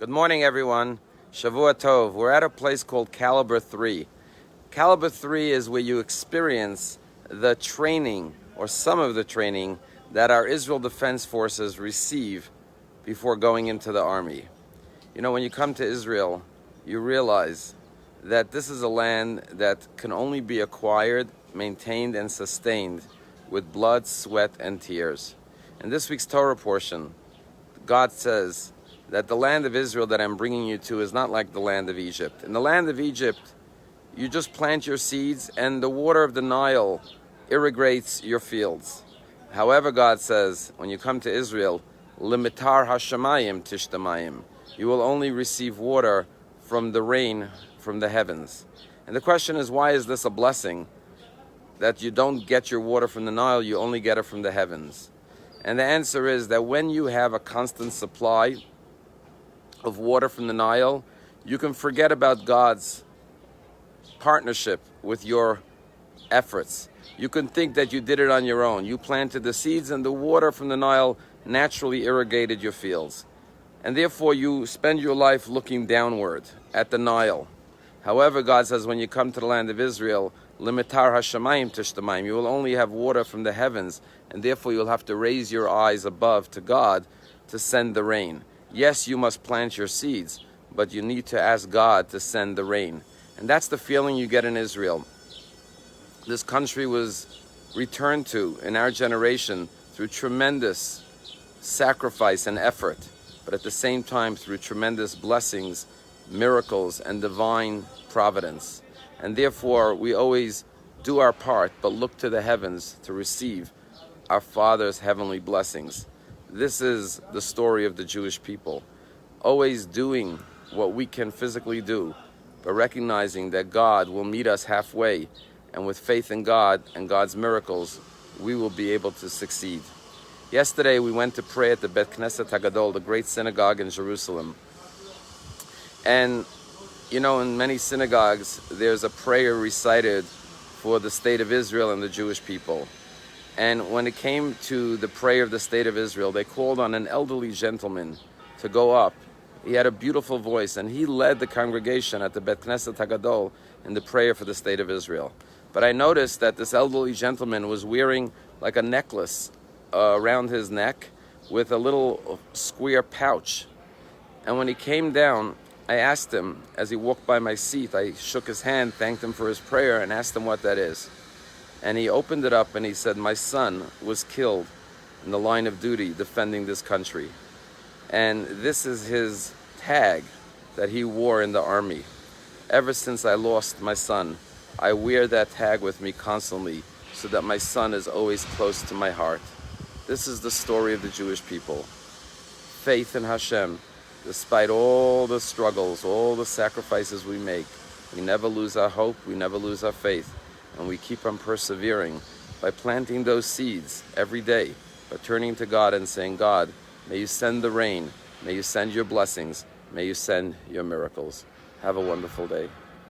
Good morning, everyone. Shavua Tov. We're at a place called Caliber 3. Caliber 3 is where you experience the training, or some of the training, that our Israel Defense Forces receive before going into the army. You know, when you come to Israel, you realize that this is a land that can only be acquired, maintained, and sustained with blood, sweat, and tears. In this week's Torah portion, God says that the land of Israel that I'm bringing you to is not like the land of Egypt. In the land of Egypt, you just plant your seeds and the water of the Nile irrigates your fields. However, God says, when you come to Israel, limitar hashamayim tishtamayim, you will only receive water from the rain from the heavens. And the question is, why is this a blessing? That you don't get your water from the Nile, you only get it from the heavens. And the answer is that when you have a constant supply of water from the Nile, you can forget about God's partnership with your efforts. You can think that you did it on your own. You planted the seeds and the water from the Nile naturally irrigated your fields. And therefore you spend your life looking downward at the Nile. However, God says when you come to the land of Israel, limitar hashamayim tishtamayim, you will only have water from the heavens, and therefore you'll have to raise your eyes above to God to send the rain. Yes, you must plant your seeds, but you need to ask God to send the rain. And that's the feeling you get in Israel. This country was returned to in our generation through tremendous sacrifice and effort, but at the same time through tremendous blessings, miracles, and divine providence. And therefore we always do our part, but look to the heavens to receive our Father's heavenly blessings. This is the story of the Jewish people, always doing what we can physically do, but recognizing that God will meet us halfway, and with faith in God and God's miracles, we will be able to succeed. Yesterday we went to pray at the Bet Knesset HaGadol, the great synagogue in Jerusalem. And you know, in many synagogues, there's a prayer recited for the state of Israel and the Jewish people. And when it came to the prayer of the state of Israel, they called on an elderly gentleman to go up. He had a beautiful voice, and he led the congregation at the Bet Knesset HaGadol in the prayer for the state of Israel. But I noticed that this elderly gentleman was wearing like a necklace around his neck with a little square pouch. And when he came down, I asked him, as he walked by my seat, I shook his hand, thanked him for his prayer, and asked him what that is. And he opened it up and he said, my son was killed in the line of duty defending this country. And this is his tag that he wore in the army. Ever since I lost my son, I wear that tag with me constantly so that my son is always close to my heart. This is the story of the Jewish people. Faith in Hashem. Despite all the struggles, all the sacrifices we make, we never lose our hope, we never lose our faith, and we keep on persevering by planting those seeds every day, by turning to God and saying, God, may you send the rain, may you send your blessings, may you send your miracles. Have a wonderful day.